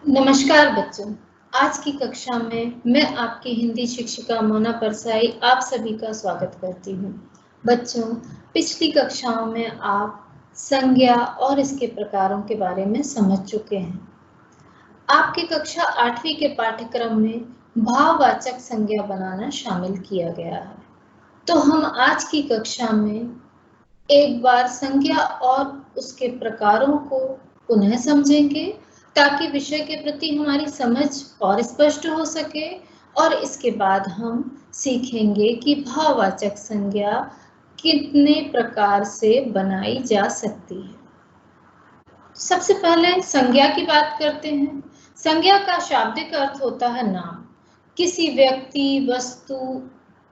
नमस्कार बच्चों। आज की कक्षा में मैं आपकी हिंदी शिक्षिका मोना परसाई आप सभी का स्वागत करती हूँ। बच्चों, पिछली कक्षाओं में आप संज्ञा और इसके प्रकारों के बारे में समझ चुके हैं। आपकी कक्षा 8वीं के पाठ्यक्रम में भाववाचक संज्ञा बनाना शामिल किया गया है। तो हम आज की कक्षा में एक बार संज्ञा और उसके प्रकारों को पुनः समझेंगे ताकि विषय के प्रति हमारी समझ और स्पष्ट हो सके, और इसके बाद हम सीखेंगे कि भाववाचक संज्ञा कितने प्रकार से बनाई जा सकती है। सबसे पहले संज्ञा की बात करते हैं। संज्ञा का शाब्दिक अर्थ होता है नाम। किसी व्यक्ति, वस्तु,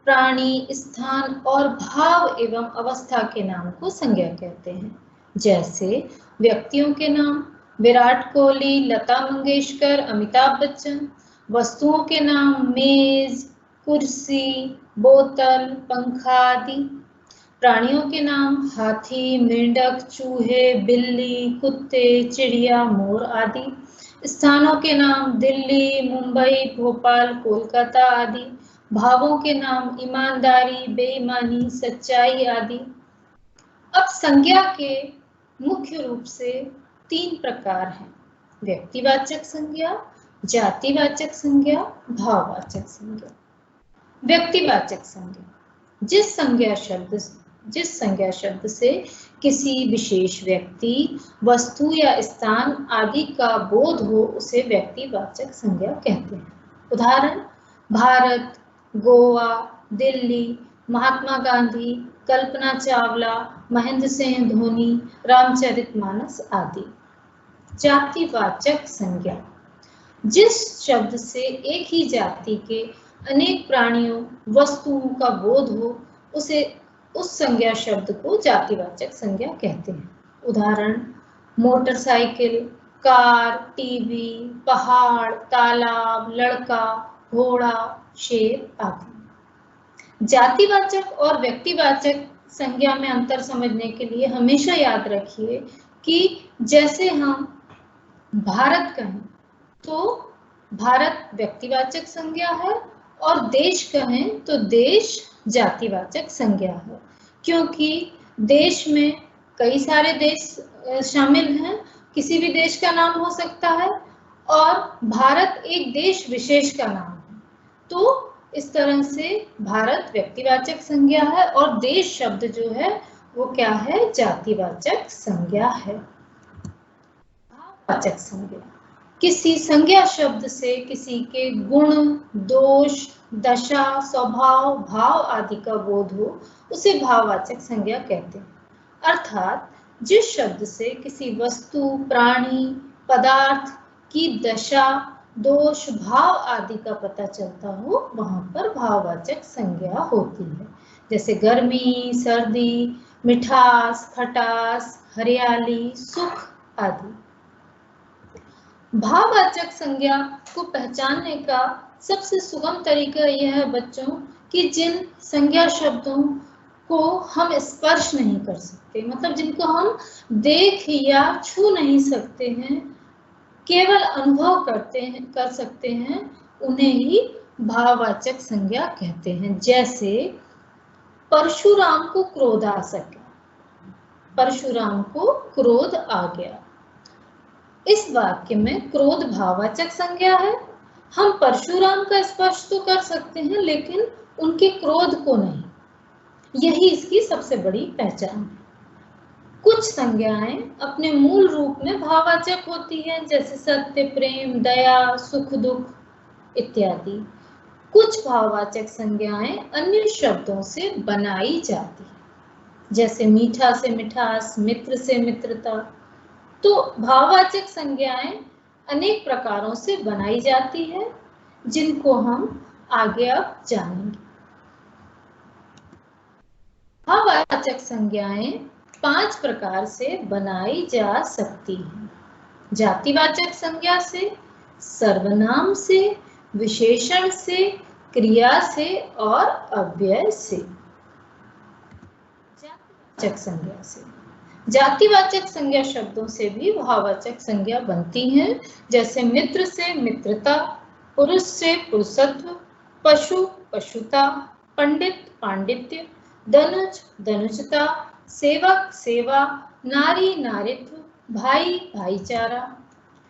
प्राणी, स्थान और भाव एवं अवस्था के नाम को संज्ञा कहते हैं। जैसे व्यक्तियों के नाम विराट कोहली, लता मंगेशकर, अमिताभ बच्चन। वस्तुओं के नाम मेज, कुर्सी, बोतल, पंखा आदि। प्राणियों के नाम हाथी, मेंढक, चूहे, बिल्ली, कुत्ते, चिड़िया, मोर आदि। स्थानों के नाम दिल्ली, मुंबई, भोपाल, कोलकाता आदि। भावों के नाम ईमानदारी, बेईमानी, सच्चाई आदि। अब संज्ञा के मुख्य रूप से 3 प्रकार हैं: व्यक्तिवाचक संज्ञा, जातिवाचक संज्ञा, भाववाचक संज्ञा। व्यक्तिवाचक संज्ञा जिस संज्ञा शब्द से किसी विशेष व्यक्ति, वस्तु या स्थान आदि का बोध हो उसे व्यक्तिवाचक संज्ञा कहते हैं। उदाहरण: भारत, गोवा, दिल्ली, महात्मा गांधी, कल्पना चावला, महेंद्र सिंह धोनी, रामचरितमानस आदि। जातिवाचक संज्ञा जिस शब्द से एक ही जाति के अनेक प्राणियों, वस्तुओं का बोध हो उसे उस संज्ञा शब्द को जातिवाचक संज्ञा कहते हैं। उदाहरण: मोटरसाइकिल, कार, टीवी, पहाड़, तालाब, लड़का, घोड़ा, शेर आदि। जातिवाचक और व्यक्तिवाचक संज्ञा में अंतर समझने के लिए हमेशा याद रखिए कि जैसे हम भारत कहें तो भारत व्यक्तिवाचक संज्ञा है और देश कहें तो देश जातिवाचक संज्ञा है, क्योंकि देश में कई सारे देश शामिल हैं। किसी भी देश का नाम हो सकता है और भारत एक देश विशेष का नाम है। तो इस तरह से भारत व्यक्तिवाचक संज्ञा है और देश शब्द जो है वो क्या है? जातिवाचक संज्ञा है। भाववाचक संज्ञा किसी संज्ञा शब्द से किसी के गुण, दोष, दशा, स्वभाव, भाव आदि का बोध हो उसे भाववाचक संज्ञा कहते हैं। अर्थात जिस शब्द से किसी वस्तु, प्राणी, पदार्थ की दशा, दोष, भाव आदि का पता चलता हो वहां पर भाववाचक संज्ञा होती है। जैसे गर्मी, सर्दी, मिठास, खटास, हरियाली, सुख आदि। भाववाचक संज्ञा को पहचानने का सबसे सुगम तरीका यह है बच्चों कि जिन संज्ञा शब्दों को हम स्पर्श नहीं कर सकते, मतलब जिनको हम देख या छू नहीं सकते हैं, केवल अनुभव कर सकते हैं, उन्हें ही भाववाचक संज्ञा कहते हैं। जैसे परशुराम को क्रोध आ सका, परशुराम को क्रोध आ गया। इस वाक्य में क्रोध भाववाचक संज्ञा है। हम परशुराम का स्पर्श तो कर सकते हैं लेकिन उनके क्रोध को नहीं। यही इसकी सबसे बड़ी पहचान है। कुछ संज्ञाएं अपने मूल रूप में भाववाचक होती हैं, जैसे सत्य, प्रेम, दया, सुख, दुख इत्यादि। कुछ भाववाचक संज्ञाएं अन्य शब्दों से बनाई जाती हैं, जैसे मीठा से मिठास, मित्र से मित्रता। तो भाववाचक संज्ञाएं अनेक प्रकारों से बनाई जाती है, जिनको हम आगे अब जानेंगे। भाववाचक संज्ञाएं 5 प्रकार से बनाई जा सकती हैं: जातिवाचक संज्ञा से, सर्वनाम से, विशेषण से, क्रिया से और अव्यय से। जातिवाचक संज्ञा से जातिवाचक संज्ञा शब्दों से भी भाववाचक संज्ञा बनती हैं, जैसे मित्र से मित्रता, पुरुष से पुरुषत्व, पशु पशुता, पंडित पांडित्य, धनुज धनुजता, सेवक सेवा, नारी नारित्व, भाई भाईचारा।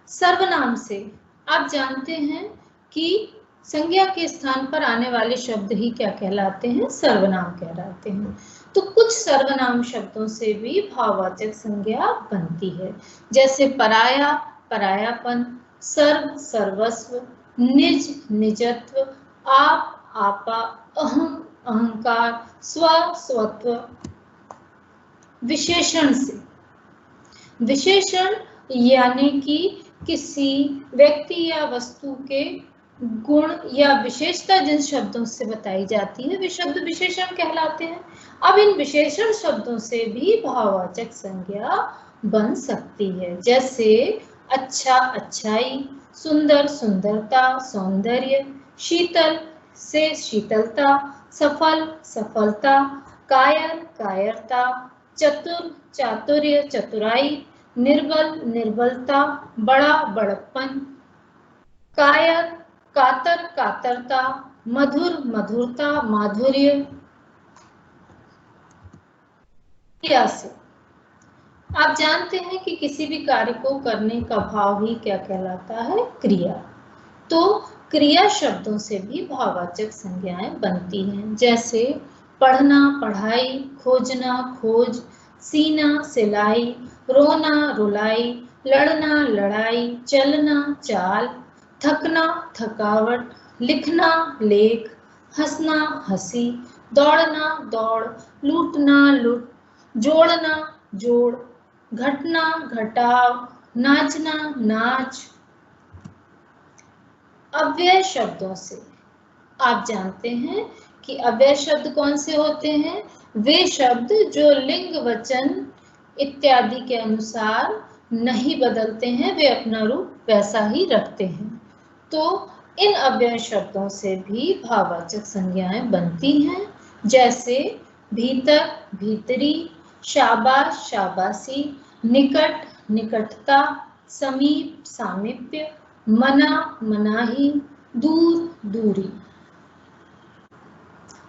सर्वनाम से आप जानते हैं कि संज्ञा के स्थान पर आने वाले शब्द ही क्या कहलाते हैं? सर्वनाम कहलाते हैं। तो कुछ सर्वनाम शब्दों से भी भाववाचक संज्ञा बनती है, जैसे पराया परायापन, सर्व सर्वस्व, निज निजत्व, आप आपा, अहम अहंकार, स्व स्वत्व। विशेषण से, विशेषण यानी कि किसी व्यक्ति या वस्तु के गुण या विशेषता जिन शब्दों से बताई जाती है वे शब्द विशेषण कहलाते हैं। अब इन विशेषण शब्दों से भी भाववाचक संज्ञा बन सकती है, जैसे अच्छा अच्छाई, सुंदर सुंदरता सौंदर्य, शीतल से शीतलता, सफल सफलता, कायर कायरता, चतुर चातुर्य चतुराई, निर्बल निर्बलता, बड़ा बड़प्पन, कायर कातर कातरता, मधुर मधुरता माधुर्य। क्रिया से आप जानते हैं कि किसी भी कार्य को करने का भाव ही क्या कहलाता है? क्रिया। तो क्रिया शब्दों से भी भाववाचक संज्ञाएं बनती हैं, जैसे पढ़ना पढ़ाई, खोजना खोज, सीना सिलाई, रोना रुलाई, लड़ना लड़ाई, चलना चाल, थकना थकावट, लिखना लेख, हंसना हंसी, दौड़ना दौड़, लूटना लुट, जोड़ना जोड़, घटना घटाव, नाचना नाच। अव्यय शब्दों से आप जानते हैं कि अव्यय शब्द कौन से होते हैं? वे शब्द जो लिंग वचन इत्यादि के अनुसार नहीं बदलते हैं, वे अपना रूप वैसा ही रखते हैं। तो इन अव्यय शब्दों से भी भाववाचक संज्ञाएं बनती हैं, जैसे भीतर भीतरी, शाबाश शाबाशी, निकट निकटता, समीप सामीप्य, मना मनाही, दूर दूरी।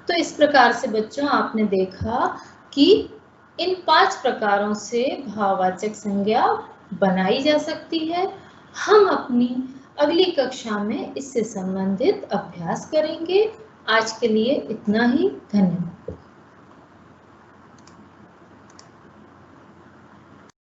तो इस प्रकार से बच्चों आपने देखा कि इन 5 प्रकारों से भाववाचक संज्ञा बनाई जा सकती है। हम अपनी अगली कक्षा में इससे संबंधित अभ्यास करेंगे। आज के लिए इतना ही। धन्यवाद।